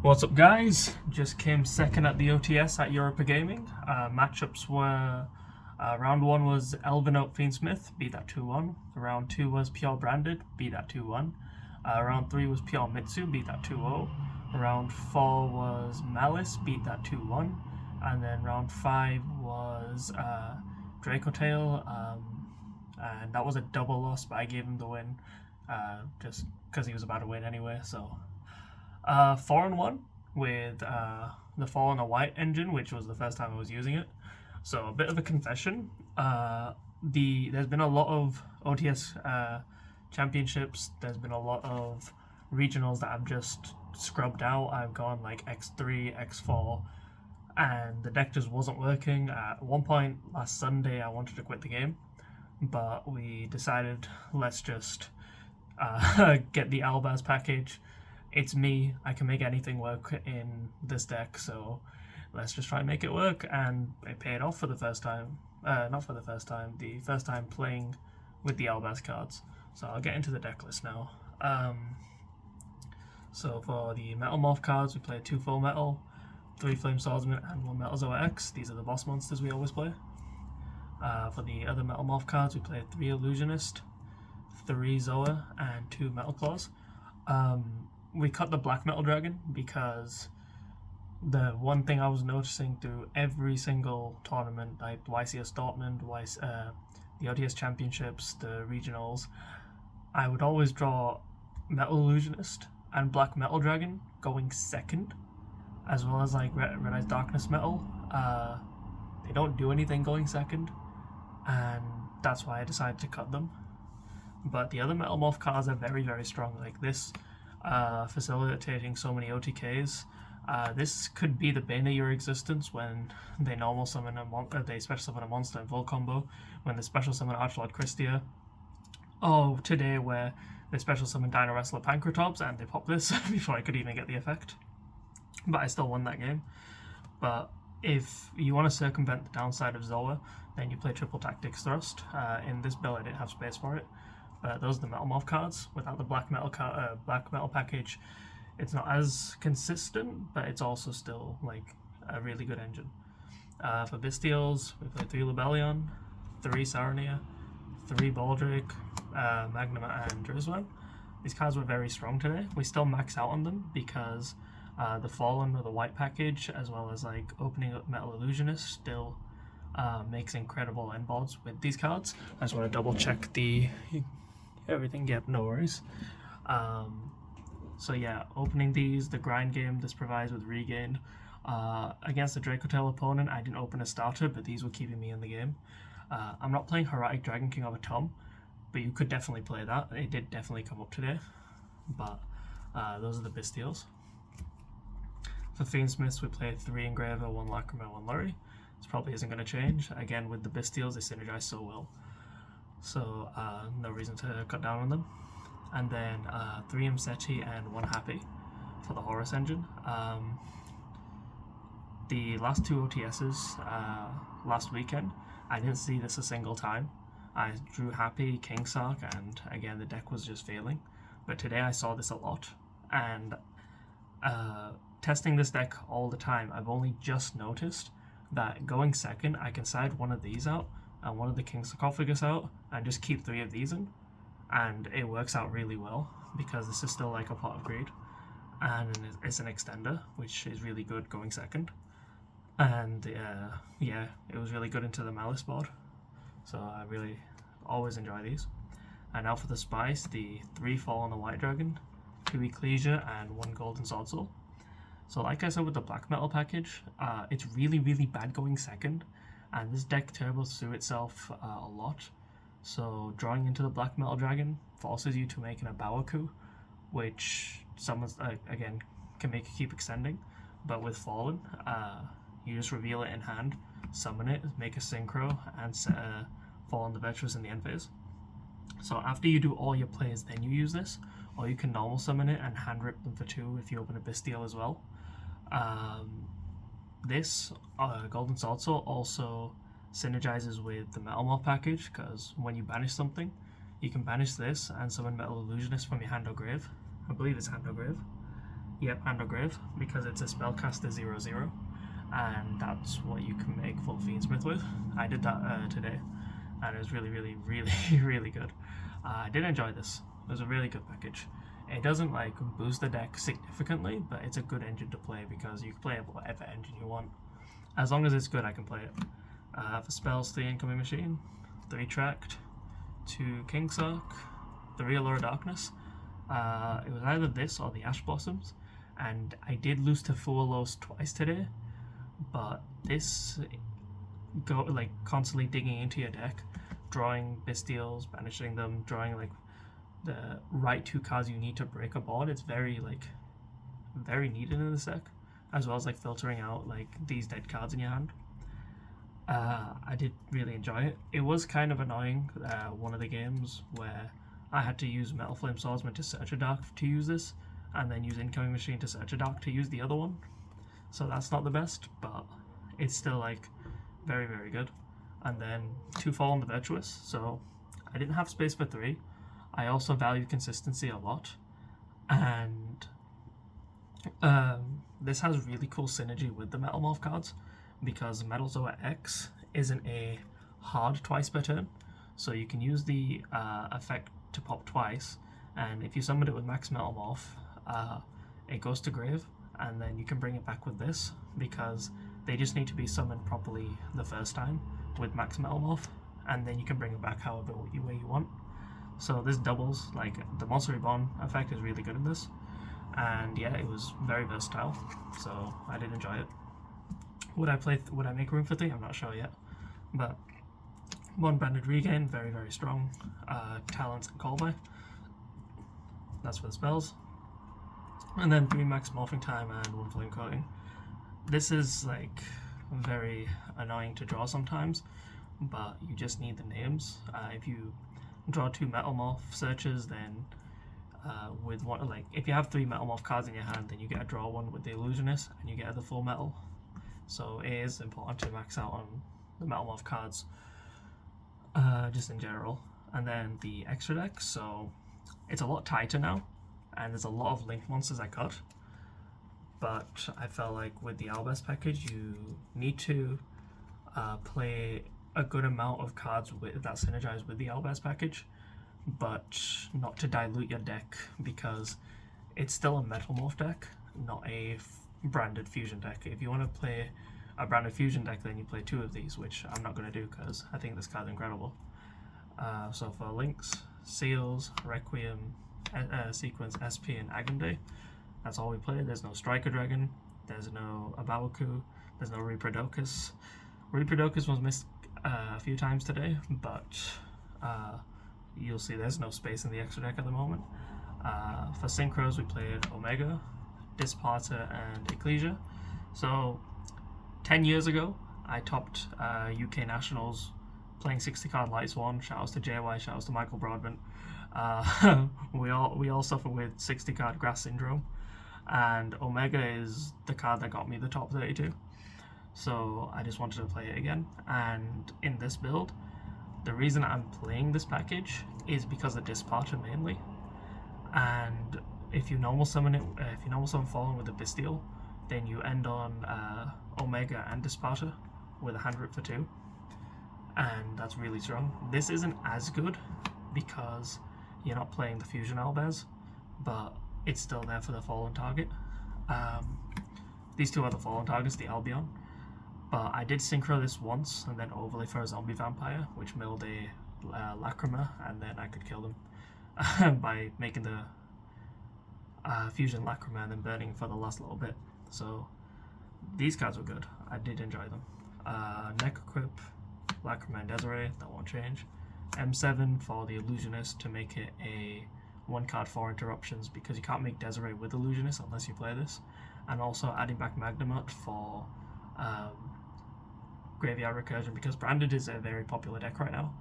What's up, guys? Just came second at the OTS at Europa Gaming. Matchups were round 1 was Elvinote Fiendsmith, beat that 2-1. Round 2 was Pure Branded, beat that 2-1. Round 3 was Pure Mitsu, beat that 2-0. Round 4 was Malice, beat that 2-1. And then round 5 was Dracotail, and that was a double loss, but I gave him the win just because he was about to win anyway, so 4-1 with the Fall on a White engine, which was the first time I was using it. So a bit of a confession. There's been a lot of OTS championships. There's been a lot of regionals that I've just scrubbed out. I've gone like X3, X4, and the deck just wasn't working. At one point last Sunday, I wanted to quit the game, but we decided let's just get the Albaz package. It's me, I can make anything work in this deck, so let's just try and make it work, and it paid off for the first time. Not for the first time, the first time playing with the Albaz cards. So I'll get into the deck list now. So for the Metalmorph cards, we play 2 Full Metal, 3 Flame Swordsman, and 1 Metal Zoa X. These are the boss monsters we always play. For the other Metalmorph cards, we play 3 Illusionist, 3 Zoa, and 2 Metal Claws. We cut the Black Metal Dragon because the one thing I was noticing through every single tournament, like YCS Dortmund, the OTS Championships, the regionals, I would always draw Metal Illusionist and Black Metal Dragon going second, as well as like Red Eyes Darkness Metal. They don't do anything going second, and that's why I decided to cut them. But the other Metalmorph cards are very, very strong. Like this, facilitating so many OTKs. This could be the bane of your existence when they normal summon they special summon a monster in full combo, when they special summon Archlord Christia. Oh, today where they special summon Dino Wrestler Pancratops and they pop this before I could even get the effect. But I still won that game. But if you want to circumvent the downside of Zoa, then you play Triple Tactics Thrust. In this build I didn't have space for it. Those are the Metalmorph cards. Without the Black Metal package, it's not as consistent, but it's also still like a really good engine. For Bystials, we play 3 Libellion, 3 Sarnia, 3 Baldric, Magnum, and Drizwem. These cards were very strong today. We still max out on them because the Fallen or the White package, as well as like opening up Metal Illusionist, still makes incredible end boards with these cards. I just want to double check everything. Yep, no worries. So yeah, opening these, the grind game this provides with regain. Against the Dracotail opponent, I didn't open a starter, but these were keeping me in the game. I'm not playing Heroic Dragon King of Atom, but you could definitely play that. It did definitely come up today. But those are the Bystials. For Fiendsmiths, we play 3 Engraver, 1 Lacrima, 1 Lurry. This probably isn't going to change. Again, with the Bystials, they synergize so well. So no reason to cut down on them. And then 3 Mseti and 1 Happy for the Horus engine. The last 2 OTSs last weekend, I didn't see this a single time. I drew Happy, King Sark, and again the deck was just failing. But today I saw this a lot, and testing this deck all the time, I've only just noticed that going second, I can side one of these out and one of the King Sarcophagus out and just keep 3 of these in, and it works out really well because this is still like a Pot of Greed, and it's an extender, which is really good going second. And yeah, it was really good into the Malice board, so I really always enjoy these. And now for the Spice, the 3 Fall on the White Dragon, 2 Ecclesia, and 1 Golden Sword Soul. So like I said with the Black Metal package, it's really, really bad going second, and this deck turbos through itself a lot. So drawing into the Black Metal Dragon forces you to make an Abawaku, which someone's again can make you keep extending. But with Fallen, you just reveal it in hand, summon it, make a Synchro, and Fall on the Virtuous in the end phase. So after you do all your plays, then you use this, or you can normal summon it and hand rip them for 2 if you open a Bystial as well. This Golden Sword Soul also synergizes with the Metalmorph package, because when you banish something, you can banish this and summon Metal Illusionist from your hand or grave. I believe it's hand or grave. Yep, and a grave, because it's a spellcaster 0/0, and that's what you can make full fiendsmith with. I did that today, and it was really, really, really, really good. I did enjoy this. It was a really good package. It doesn't like boost the deck significantly, but it's a good engine to play because you can play whatever engine you want. As long as it's good, I can play it. For spells, 3 incoming machine, 3 tracked, 2 Kingsark, 3 Allure of Darkness. It was either this or the Ash Blossoms, and I did lose to Fualos twice today, but this constantly digging into your deck, drawing Bystials, banishing them, drawing like the right 2 cards you need to break a board. It's very needed in this deck, as well as like filtering out like these dead cards in your hand. I did really enjoy it. It was kind of annoying, one of the games where I had to use Metal Flame Swordsman to search a dark to use this, and then use Incoming Machine to search a dark to use the other one. So that's not the best, but it's still like very, very good. And then 2 Fall on the Virtuous, so I didn't have space for 3. I also value consistency a lot, and this has really cool synergy with the Metalmorph cards, because Metal Zoa X isn't a hard twice per turn, so you can use the effect to pop twice, and if you summon it with Max Metalmorph, it goes to grave, and then you can bring it back with this, because they just need to be summoned properly the first time with Max Metalmorph, and then you can bring it back however way you want. So this doubles, like the Monster Reborn effect is really good in this, and yeah, it was very versatile, so I did enjoy it. Would I make room for 3? I'm not sure yet, but 1 Banded Regain, very, very strong. Talents and Callby, that's for the spells, and then 3 Max Morphing Time and 1 Flame Coating. This is like very annoying to draw sometimes, but you just need the names. If you draw 2 Metalmorph searches, then with one, like if you have 3 Metalmorph cards in your hand, then you get to draw 1 with the Illusionist, and you get the full metal. So it is important to max out on the Metalmorph cards, just in general. And then the extra deck, so it's a lot tighter now, and there's a lot of link monsters I cut. But I felt like with the Albaz package, you need to play a good amount of cards that synergize with the Albaz package, but not to dilute your deck, because it's still a Metalmorph deck, not a branded fusion deck. If you want to play a branded fusion deck, then you play 2 of these, which I'm not going to do because I think this card's incredible. So for links, Seals, Requiem, Sequence, SP, and Agande, that's all we play. There's no Striker Dragon, there's no Abawaku, there's no Reproducus. Reproducus was missed a few times today, but you'll see there's no space in the extra deck at the moment. For Synchros, we played Omega, Disparter, and Ecclesia. So 10 years ago, I topped UK Nationals playing 60 card Light Swan. Shoutouts to JY, shoutouts to Michael Broadbent. We all suffer with 60 card Grass Syndrome, and Omega is the card that got me the top 32. So I just wanted to play it again, and in this build, the reason I'm playing this package is because of Disparter mainly. And if you normal summon it, if you normal summon Fallen with a Bystial, then you end on Omega and Disparter with a hand rip for 2, and that's really strong. This isn't as good because you're not playing the Fusion Albaz, but it's still there for the Fallen target. These 2 are the Fallen targets, the Albion. But I did synchro this once and then overlay for a zombie vampire, which milled a Lacrima, and then I could kill them by making the fusion Lacrima and then burning for the last little bit. So these cards were good. I did enjoy them. Neck Equip, Lacrima and Desiree, that won't change. M7 for the Illusionist to make it a 1 card 4 interruptions, because you can't make Desiree with Illusionist unless you play this. And also adding back Magnamut for Graveyard Recursion, because Branded is a very popular deck right now.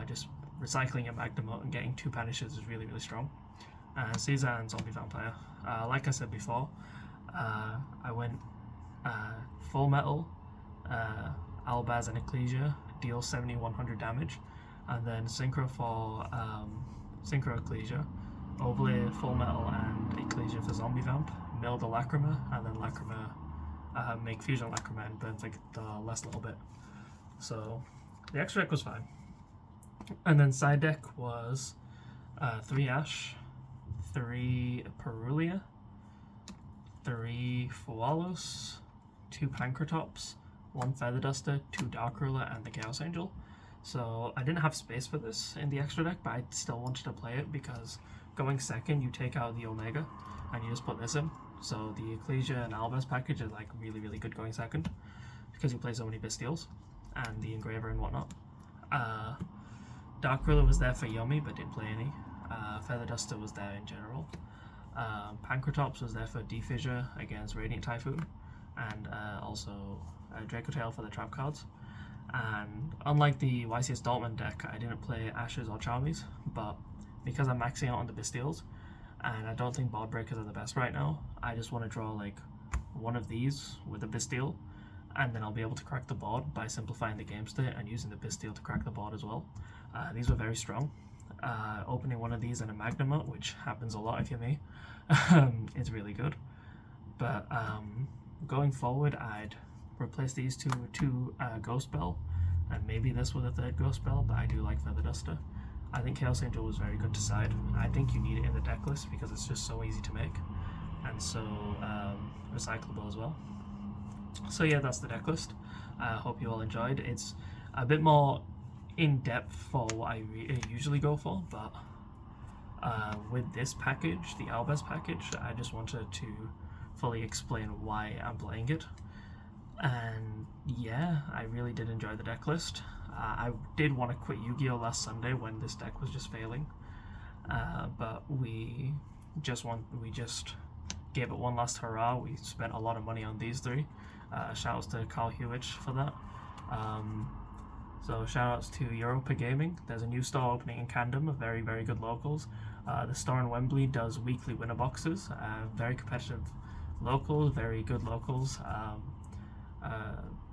Just recycling a Magnamut and getting 2 Banishes is really, really strong. Caesar and Zombie Vampire. Like I said before, I went Full Metal, Albaz and Ecclesia, deal 70-100 damage, and then Synchro for Synchro Ecclesia, overlay Full Metal and Ecclesia for Zombie Vamp, mill the Lacrima, and then Lacrima make Fusion Lacrima and burns like the last little bit. So the extra deck was fine. And then side deck was 3 Ash, 3 Perulia, 3 Fualos, 2 Pancratops, 1 Feather Duster, 2 Dark Ruler, and the Chaos Angel. So I didn't have space for this in the extra deck, but I still wanted to play it because going second, you take out the Omega and you just put this in. So the Ecclesia and Albaz package is like really, really good going second because you play so many Bystials and the Engraver and whatnot. Dark Ruler was there for Yummy, but didn't play any. Feather Duster was there in general. Pancratops was there for Defissure against Radiant Typhoon, and also Draco Tail for the trap cards. And unlike the YCS Dortmund deck, I didn't play Ashes or Charmies, but because I'm maxing out on the Bystials, and I don't think board breakers are the best right now, I just want to draw like one of these with a Bystial, and then I'll be able to crack the board by simplifying the game state and using the Bystial to crack the board as well. These were very strong. Opening one of these in a Magnamut, which happens a lot if you're me, it's really good. But going forward, I'd replace these two with 2 Ghost Bell, and maybe this with a 3rd Ghost Bell, but I do like Feather Duster. I think Chaos Angel was very good to side. I think you need it in the deck list because it's just so easy to make, and so recyclable as well. So yeah, that's the deck list. I hope you all enjoyed. It's a bit more in-depth for what I usually go for, but with this package, the Albaz package, I just wanted to fully explain why I'm playing it. And yeah, I really did enjoy the deck list. I did want to quit Yu-Gi-Oh! Last Sunday when this deck was just failing, but we just gave it one last hurrah. We spent a lot of money on these 3. Shoutouts to Carl Hewitt for that. So shoutouts to Europa Gaming. There's a new store opening in Camden of very, very good locals. The store in Wembley does weekly winner boxes. Very competitive locals, very good locals.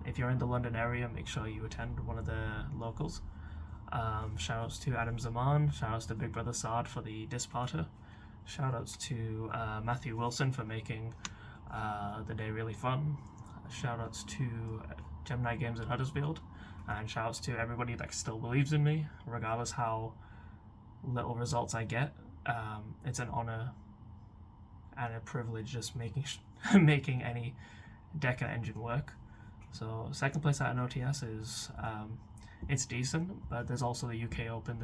If you're in the London area, make sure you attend one of the locals. Shoutouts to Adam Zaman. Shoutouts to Big Brother Saad for the Disparter. Shoutouts to Matthew Wilson for making the day really fun. Shoutouts to Gemini Games in Huddersfield. And shoutouts to everybody that still believes in me, regardless how little results I get. It's an honor and a privilege just making any deck and engine work. So second place at an OTS is it's decent, but there's also the UK Open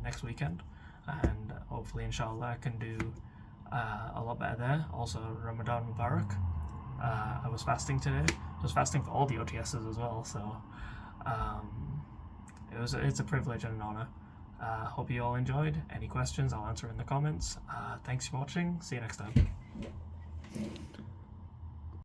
next weekend, and hopefully inshallah I can do a lot better there. Also Ramadan Mubarak. I was fasting today. I was fasting for all the OTSs as well, so it's a privilege and an honor. Hope you all enjoyed. Any questions I'll answer in the comments. Thanks for watching. See you next time.